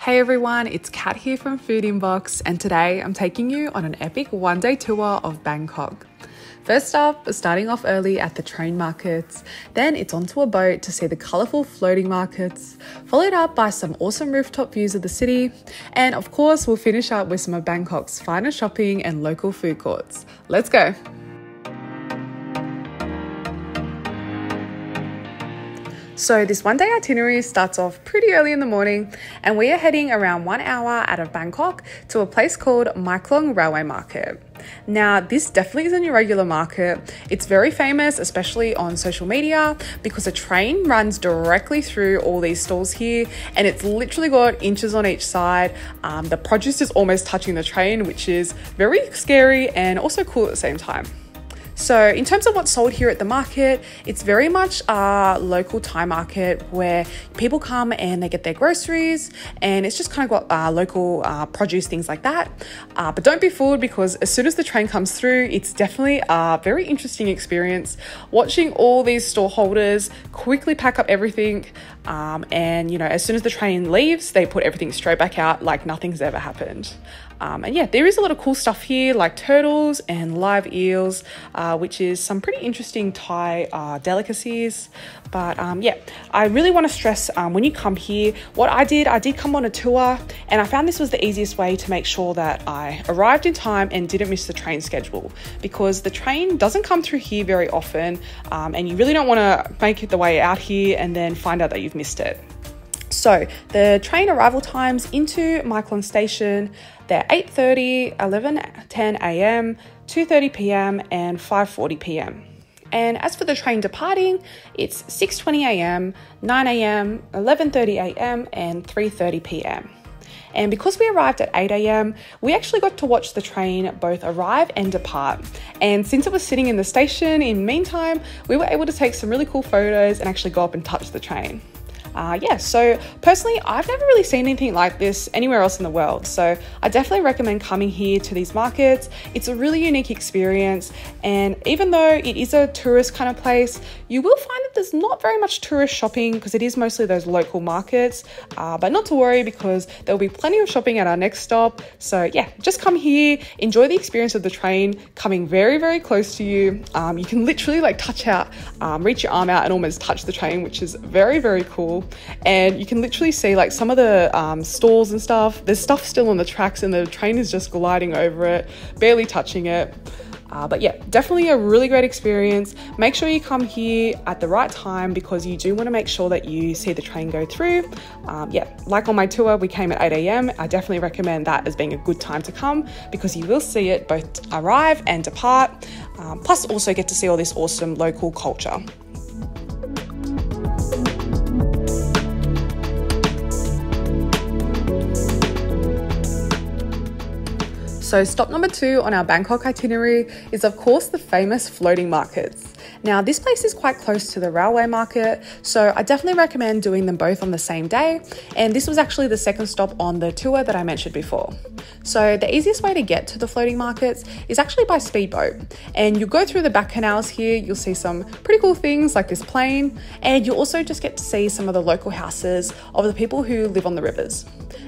Hey everyone, it's Kat here from Food Inbox, and today I'm taking you on an epic one-day tour of Bangkok. First up, starting off early at the train markets, then it's onto a boat to see the colourful floating markets, followed up by some awesome rooftop views of the city, and of course we'll finish up with some of Bangkok's finest shopping and local food courts. Let's go! So this one-day itinerary starts off pretty early in the morning, and we are heading around 1 hour out of Bangkok to a place called Maeklong Railway Market. Now, this definitely isn't your regular market. It's very famous, especially on social media, because a train runs directly through all these stalls here, and it's literally got inches on each side. The produce is almost touching the train, which is very scary and also cool at the same time. So in terms of what's sold here at the market, it's very much a local Thai market where people come and they get their groceries, and it's just kind of got local produce, things like that. But don't be fooled, because as soon as the train comes through, it's definitely a very interesting experience watching all these store holders quickly pack up everything. And you know, as soon as the train leaves, they put everything straight back out like nothing's ever happened. And yeah, there is a lot of cool stuff here, like turtles and live eels, which is some pretty interesting Thai delicacies. But yeah, I really want to stress when you come here, what I did come on a tour, and I found this was the easiest way to make sure that I arrived in time and didn't miss the train schedule, because the train doesn't come through here very often, and you really don't want to make it the way out here and then find out that you've missed it. So the train arrival times into Maeklong Station, they're 8:30, 11:10 a.m, 2:30 p.m, and 5:40 p.m. And as for the train departing, it's 6:20 a.m, 9 a.m, 11:30 a.m, and 3:30 p.m. And because we arrived at 8 a.m, we actually got to watch the train both arrive and depart. And since it was sitting in the station in the meantime, we were able to take some really cool photos and actually go up and touch the train. Yeah, so personally, I've never really seen anything like this anywhere else in the world. So I definitely recommend coming here to these markets. It's a really unique experience. And even though it is a tourist kind of place, you will find that there's not very much tourist shopping, because it is mostly those local markets. But not to worry, because there'll be plenty of shopping at our next stop. So yeah, just come here, enjoy the experience of the train coming very, very close to you. You can literally like touch out, reach your arm out and almost touch the train, which is very, very cool. And you can literally see like some of the stalls and stuff. There's stuff still on the tracks, and the train is just gliding over it, barely touching it. But yeah, definitely a really great experience. Make sure you come here at the right time, because you do want to make sure that you see the train go through. Yeah, like on my tour, we came at 8 a.m. I definitely recommend that as being a good time to come, because you will see it both arrive and depart, plus also get to see all this awesome local culture. So stop number 2 on our Bangkok itinerary is of course the famous floating markets. Now this place is quite close to the railway market, so I definitely recommend doing them both on the same day, and this was actually the second stop on the tour that I mentioned before. So the easiest way to get to the floating markets is actually by speedboat, and you go through the back canals here. You'll see some pretty cool things like this plane, and you also just get to see some of the local houses of the people who live on the rivers.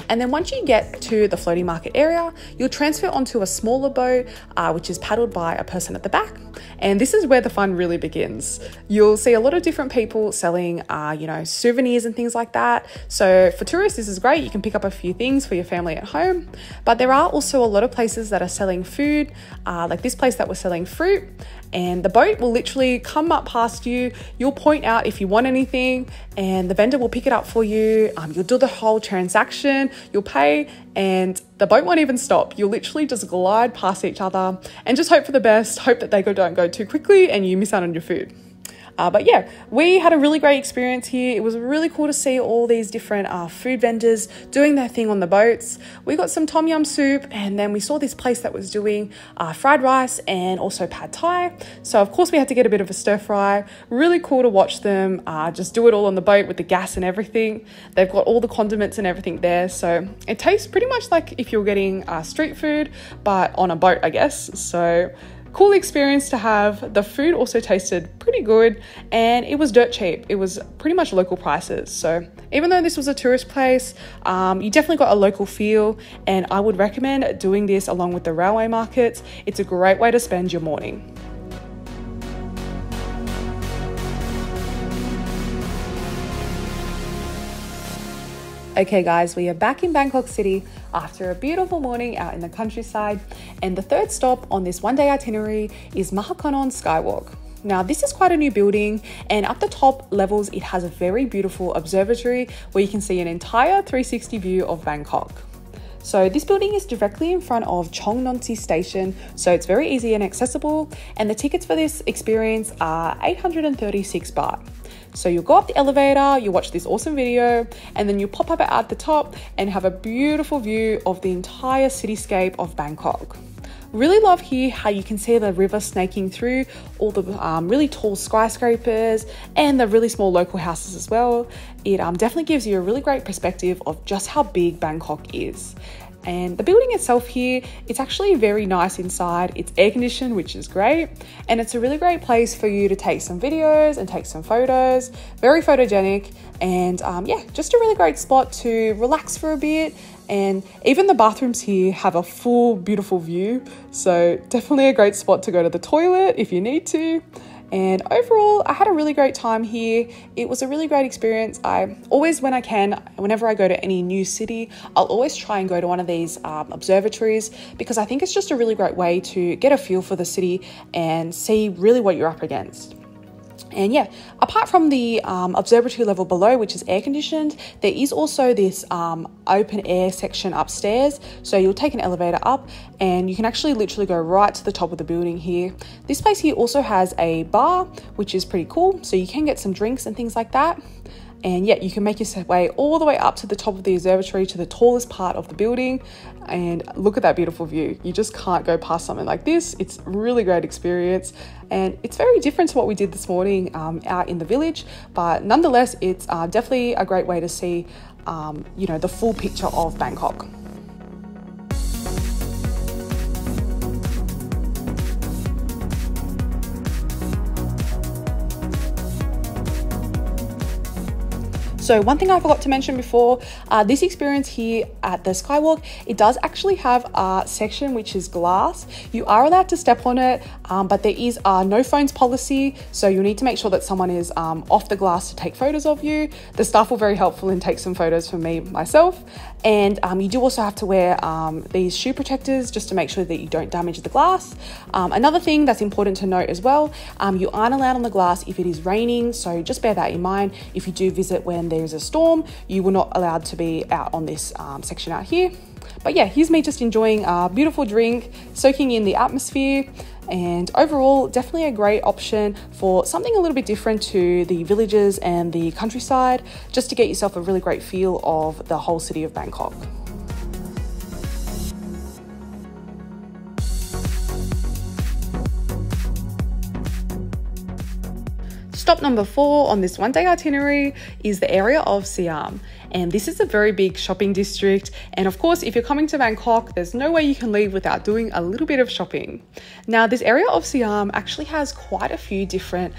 And then once you get to the floating market area, you'll transfer onto a smaller boat, which is paddled by a person at the back. And this is where the fun really begins. You'll see a lot of different people selling, you know, souvenirs and things like that. So for tourists, this is great. You can pick up a few things for your family at home. But there are also a lot of places that are selling food, like this place that was selling fruit. And the boat will literally come up past you. You'll point out if you want anything, and the vendor will pick it up for you. You'll do the whole transaction, you'll pay, and the boat won't even stop. You'll literally just glide past each other and just hope for the best, hope that they don't go too quickly and you miss out on your food. But yeah, we had a really great experience here. It was really cool to see all these different food vendors doing their thing on the boats. We got some tom yum soup, and then we saw this place that was doing fried rice and also pad thai. So of course we had to get a bit of a stir fry. Really cool to watch them just do it all on the boat with the gas and everything. They've got all the condiments and everything there. So it tastes pretty much like if you're getting street food, but on a boat, I guess. So cool experience to have. The food also tasted pretty good and it was dirt cheap. It was pretty much local prices. So even though this was a tourist place, you definitely got a local feel, and I would recommend doing this along with the railway markets. It's a great way to spend your morning. Okay guys, we are back in Bangkok City after a beautiful morning out in the countryside, and the third stop on this one-day itinerary is Mahanakhon Skywalk. Now this is quite a new building, and up the top levels it has a very beautiful observatory where you can see an entire 360 view of Bangkok. So this building is directly in front of Chong Nonsi Station, so it's very easy and accessible, and the tickets for this experience are 836 baht. So you'll go up the elevator, you watch this awesome video, and then you pop up at the top and have a beautiful view of the entire cityscape of Bangkok. Really love here how you can see the river snaking through all the really tall skyscrapers and the really small local houses as well. It definitely gives you a really great perspective of just how big Bangkok is. And the building itself here, it's actually very nice inside. It's air conditioned, which is great. And it's a really great place for you to take some videos and take some photos. Very photogenic. And yeah, just a really great spot to relax for a bit. And even the bathrooms here have a full, beautiful view. So definitely a great spot to go to the toilet if you need to. And overall, I had a really great time here. It was a really great experience. I always, when I can, whenever I go to any new city, I'll always try and go to one of these observatories, because I think it's just a really great way to get a feel for the city and see really what you're up against. And yeah, apart from the observatory level below, which is air conditioned, there is also this open air section upstairs. So you'll take an elevator up and you can actually literally go right to the top of the building here. This place here also has a bar, which is pretty cool. So you can get some drinks and things like that. And yeah, you can make your way all the way up to the top of the observatory, to the tallest part of the building, and look at that beautiful view. You just can't go past something like this. It's a really great experience, and it's very different to what we did this morning out in the village, but nonetheless, it's definitely a great way to see, you know, the full picture of Bangkok. So one thing I forgot to mention before, this experience here at the Skywalk, it does actually have a section which is glass. You are allowed to step on it, but there is a no phones policy. So you'll need to make sure that someone is off the glass to take photos of you. The staff were very helpful and take some photos for me myself. And you do also have to wear these shoe protectors just to make sure that you don't damage the glass. Another thing that's important to note as well, you aren't allowed on the glass if it is raining. So just bear that in mind. If you do visit when there's a storm, you were not allowed to be out on this section out here. But yeah, here's me just enjoying a beautiful drink, soaking in the atmosphere, and overall definitely a great option for something a little bit different to the villages and the countryside, just to get yourself a really great feel of the whole city of Bangkok. Stop number 4 on this one-day itinerary is the area of Siam. And this is a very big shopping district. And of course, if you're coming to Bangkok, there's no way you can leave without doing a little bit of shopping. Now, this area of Siam actually has quite a few different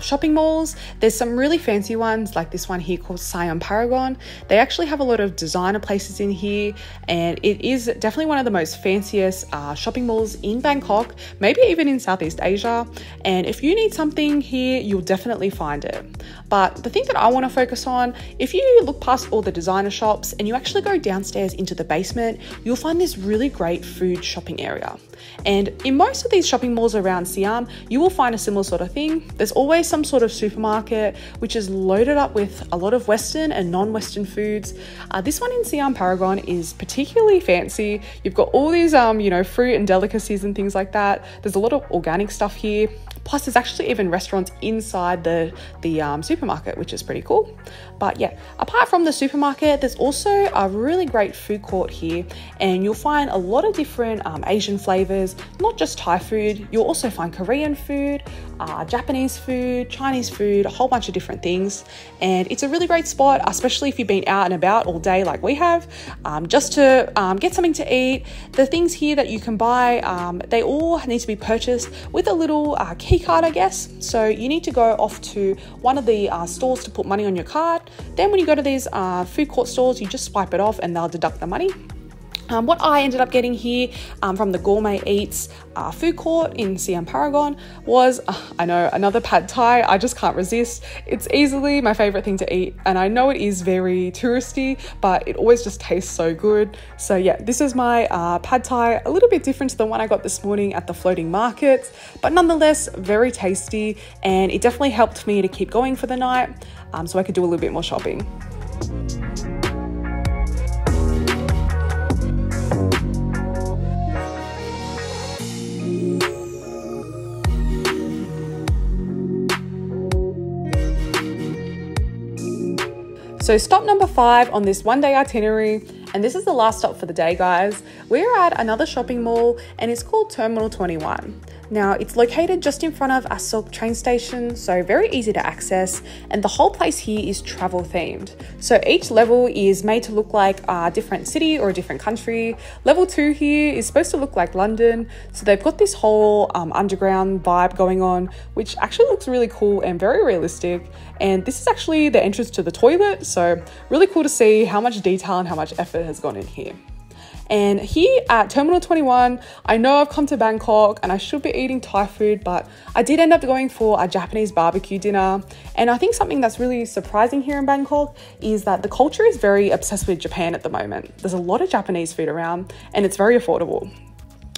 shopping malls. There's some really fancy ones like this one here called Siam Paragon. They actually have a lot of designer places in here, and it is definitely one of the most fanciest shopping malls in Bangkok, maybe even in Southeast Asia. And if you need something here, you'll definitely find it. But the thing that I want to focus on, if you look past all the designer shops and you actually go downstairs into the basement, you'll find this really great food shopping area. And in most of these shopping malls around Siam, you will find a similar sort of thing. There's always some sort of supermarket which is loaded up with a lot of Western and non-Western foods. This one in Siam Paragon is particularly fancy. You've got all these, you know, fruit and delicacies and things like that. There's a lot of organic stuff here. Plus there's actually even restaurants inside the supermarket, which is pretty cool. But yeah, apart from the supermarket, there's also a really great food court here, and you'll find a lot of different Asian flavors, not just Thai food. You'll also find Korean food, Japanese food, Chinese food, a whole bunch of different things. And it's a really great spot, especially if you've been out and about all day like we have, just to get something to eat. The things here that you can buy, they all need to be purchased with a little key card, I guess. So you need to go off to one of the stores to put money on your card. Then when you go to these food court stores, you just swipe it off and they'll deduct the money. What I ended up getting here from the Gourmet Eats food court in Siam Paragon was, I know, another pad thai. I just can't resist. It's easily my favorite thing to eat, and I know it is very touristy, but it always just tastes so good. So yeah, this is my pad thai, a little bit different to the one I got this morning at the floating markets, but nonetheless very tasty, and it definitely helped me to keep going for the night, so I could do a little bit more shopping. So stop number 5 on this one-day itinerary, and this is the last stop for the day, guys. We're at another shopping mall, and it's called Terminal 21. Now, it's located just in front of Saduak train station, so very easy to access, and the whole place here is travel themed. So each level is made to look like a different city or a different country. Level 2 here is supposed to look like London, so they've got this whole underground vibe going on, which actually looks really cool and very realistic. And this is actually the entrance to the toilet, so really cool to see how much detail and how much effort has gone in here. And here at Terminal 21, I know I've come to Bangkok and I should be eating Thai food, but I did end up going for a Japanese barbecue dinner. And I think something that's really surprising here in Bangkok is that the culture is very obsessed with Japan at the moment. There's a lot of Japanese food around and it's very affordable.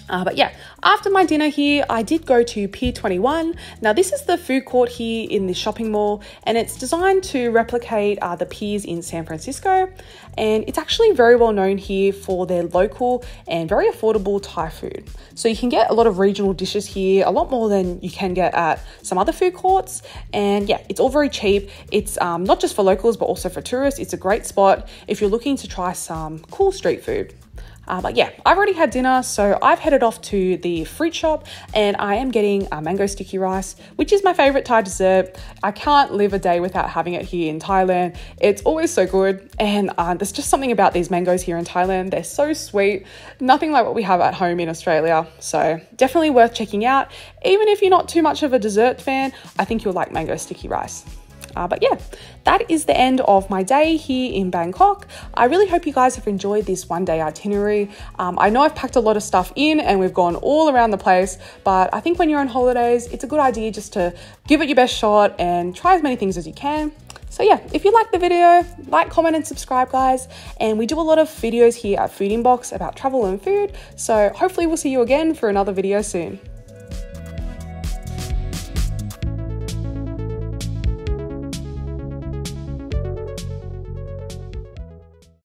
But yeah, after my dinner here, I did go to Pier 21. Now this is the food court here in the shopping mall, and it's designed to replicate the piers in San Francisco. And it's actually very well known here for their local and very affordable Thai food. So you can get a lot of regional dishes here, a lot more than you can get at some other food courts. And yeah, it's all very cheap. It's not just for locals, but also for tourists. It's a great spot if you're looking to try some cool street food. But yeah, I've already had dinner, so I've headed off to the fruit shop and I am getting mango sticky rice, which is my favorite Thai dessert. I can't live a day without having it here in Thailand. It's always so good, and there's just something about these mangoes here in Thailand. They're so sweet, nothing like what we have at home in Australia. So definitely worth checking out. Even if you're not too much of a dessert fan, I think you'll like mango sticky rice. But yeah, that is the end of my day here in Bangkok. I really hope you guys have enjoyed this one-day itinerary. I know I've packed a lot of stuff in and we've gone all around the place, but I think when you're on holidays, it's a good idea just to give it your best shot and try as many things as you can. So yeah, if you liked the video, like, comment and subscribe, guys. And we do a lot of videos here at Food Inbox about travel and food. So hopefully we'll see you again for another video soon.